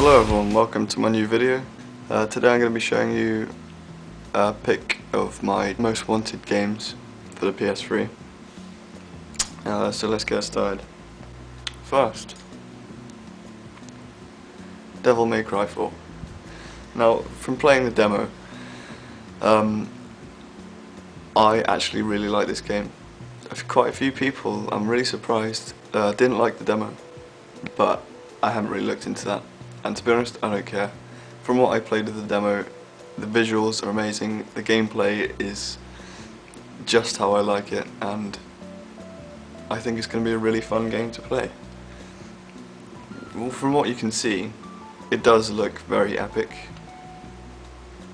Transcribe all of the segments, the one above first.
Hello everyone, welcome to my new video. Today I'm going to be showing you a pick of my most wanted games for the PS3. So let's get started. First, Devil May Cry 4. Now, from playing the demo, I actually really like this game. Quite a few people, I'm really surprised, didn't like the demo, but I haven't really looked into that. And to be honest, I don't care. From what I played of the demo, the visuals are amazing, the gameplay is just how I like it, and I think it's going to be a really fun game to play. Well, from what you can see, it does look very epic,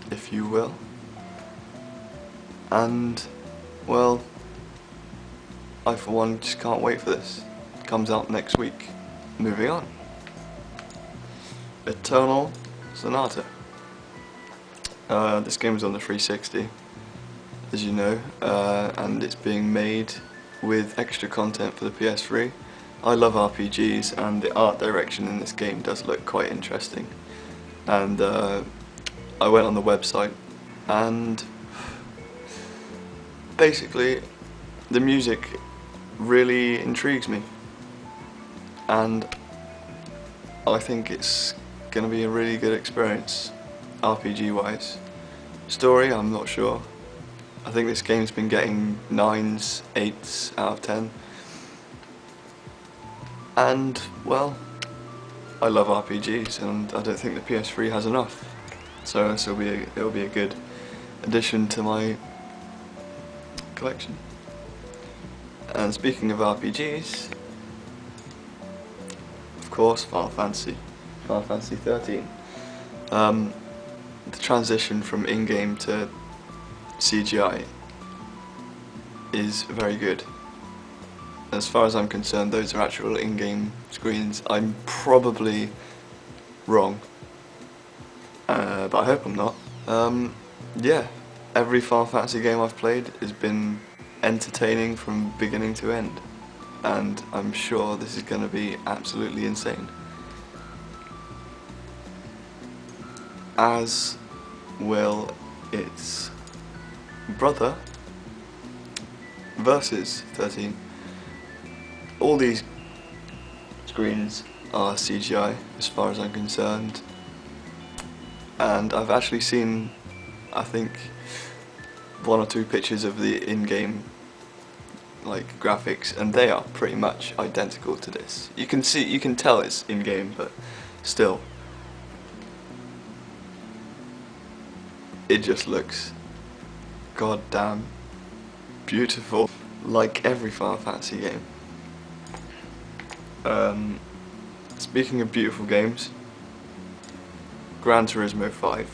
if you will. And, well, I for one just can't wait for this. It comes out next week. Moving on. Eternal Sonata. This game is on the 360, as you know, and it's being made with extra content for the PS3. I love RPGs, and the art direction in this game does look quite interesting. And I went on the website, and basically the music really intrigues me, and I think it's going to be a really good experience, RPG wise. Story, I'm not sure. I think this game's been getting 9s, 8s out of 10. And, well, I love RPGs, and I don't think the PS3 has enough. So it'll be a good addition to my collection. And speaking of RPGs, of course, Final Fantasy 13. The transition from in-game to CGI is very good. As far as I'm concerned, those are actual in-game screens. I'm probably wrong, but I hope I'm not. Yeah, every Final Fantasy game I've played has been entertaining from beginning to end, and I'm sure this is going to be absolutely insane. As will its brother, Versus 13. All these screens are CGI as far as I'm concerned, and I've actually seen, I think, 1 or 2 pictures of the in-game like graphics, and they are pretty much identical to this. You can tell it's in-game, but still, it just looks goddamn beautiful, like every Final Fantasy game. Speaking of beautiful games, Gran Turismo 5.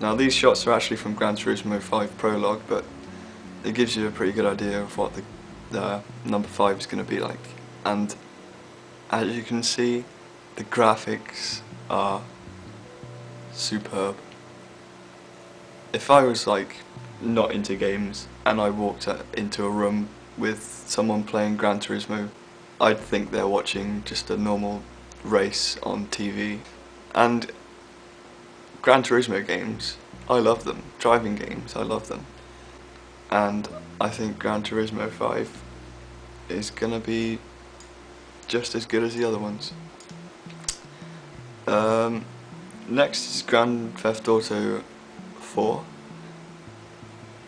Now, these shots are actually from Gran Turismo 5 Prologue, but it gives you a pretty good idea of what the number 5 is going to be like. And as you can see, the graphics are superb. If I was like not into games and I walked into a room with someone playing Gran Turismo, I'd think they're watching just a normal race on TV. And Gran Turismo games, I love them. Driving games, I love them. And I think Gran Turismo 5 is gonna be just as good as the other ones. Next is Grand Theft Auto 4.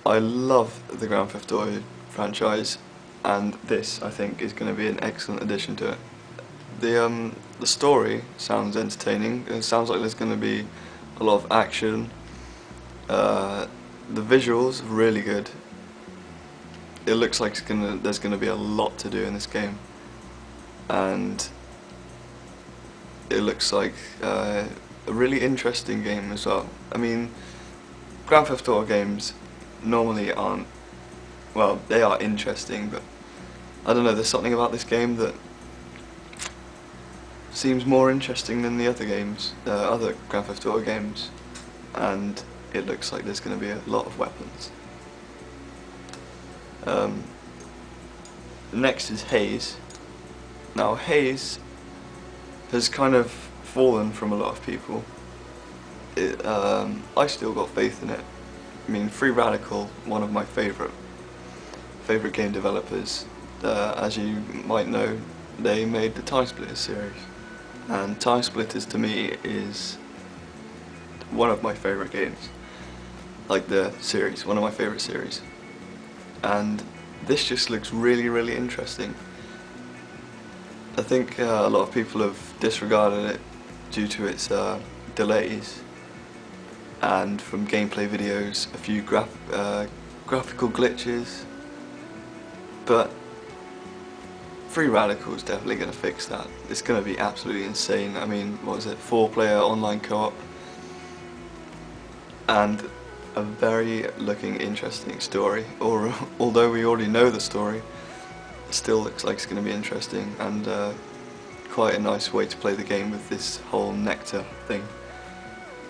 I love the Grand Theft Auto franchise, and this, I think, is going to be an excellent addition to it. The story sounds entertaining. It sounds like there's going to be a lot of action. The visuals are really good. It looks like there's going to be a lot to do in this game, and it looks like a really interesting game as well. I mean, Grand Theft Auto games normally aren't, well, they are interesting, but I don't know, there's something about this game that seems more interesting than the other games, other Grand Theft Auto games, and it looks like there's going to be a lot of weapons. Next is Haze. Now, Haze has kind of fallen from a lot of people, I still got faith in it. I mean, Free Radical, one of my favourite game developers, as you might know, they made the Time Splitters series, and Time Splitters to me is one of my favourite games, like the series, one of my favourite series, and this just looks really, really interesting. I think a lot of people have disregarded it due to its delays, and from gameplay videos, a few graphical glitches, but Free Radical is definitely going to fix that. It's going to be absolutely insane. I mean, what is it, 4-player online co-op, and a very looking interesting story, or although we already know the story, it still looks like it's going to be interesting, and quite a nice way to play the game with this whole nectar thing.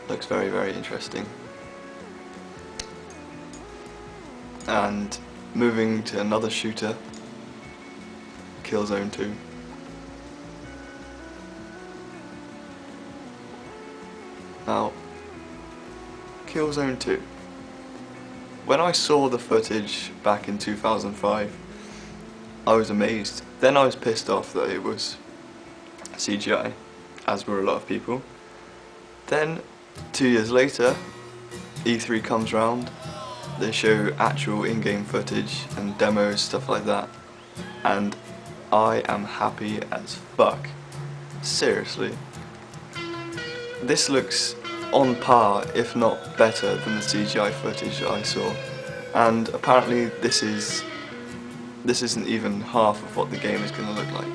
Looks very, very interesting. And moving to another shooter, Killzone 2. Now, Killzone 2. When I saw the footage back in 2005, I was amazed. Then I was pissed off that it was CGI, as were a lot of people. Then, 2 years later, E3 comes round, they show actual in-game footage and demos, stuff like that, and I am happy as fuck. Seriously. This looks on par, if not better, than the CGI footage that I saw, and apparently this isn't even half of what the game is going to look like.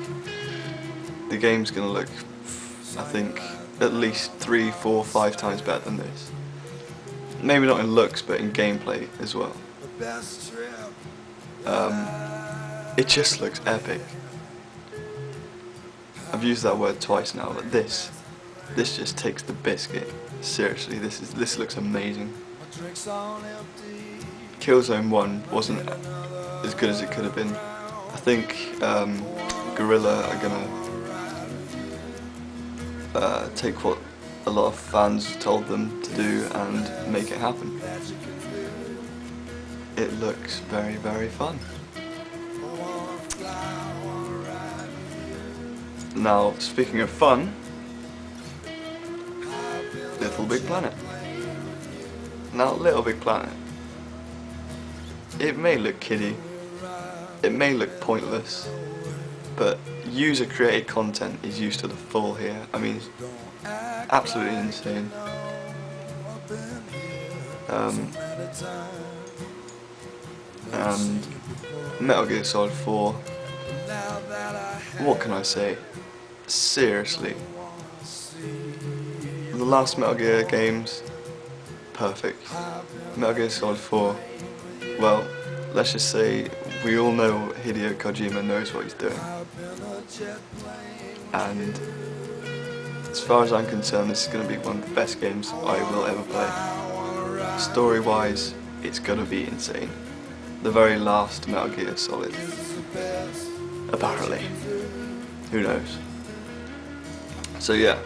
The game's going to look, I think, at least 3, 4, 5 times better than this. Maybe not in looks, but in gameplay as well. It just looks epic. I've used that word twice now, but this just takes the biscuit. Seriously, this looks amazing. Killzone 1 wasn't as good as it could have been. I think Guerrilla are gonna take what a lot of fans told them to do and make it happen. It looks very, very fun. Now, speaking of fun, Little Big Planet. Now, Little Big Planet, it may look kiddie, it may look pointless, but user-created content is used to the full here. I mean, it's absolutely insane. And Metal Gear Solid 4, what can I say? Seriously, the last Metal Gear games, perfect. Metal Gear Solid 4, well, let's just say we all know Hideo Kojima knows what he's doing. And as far as I'm concerned, this is going to be one of the best games I will ever play. Story-wise, it's going to be insane. The very last Metal Gear Solid. Apparently. Who knows? So yeah,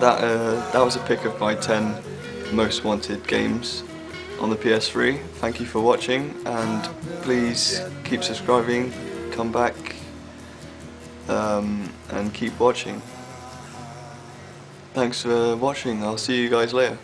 that was a pick of my 10 most wanted games on the PS3. Thank you for watching, and please keep subscribing, come back, and keep watching. Thanks for watching, I'll see you guys later.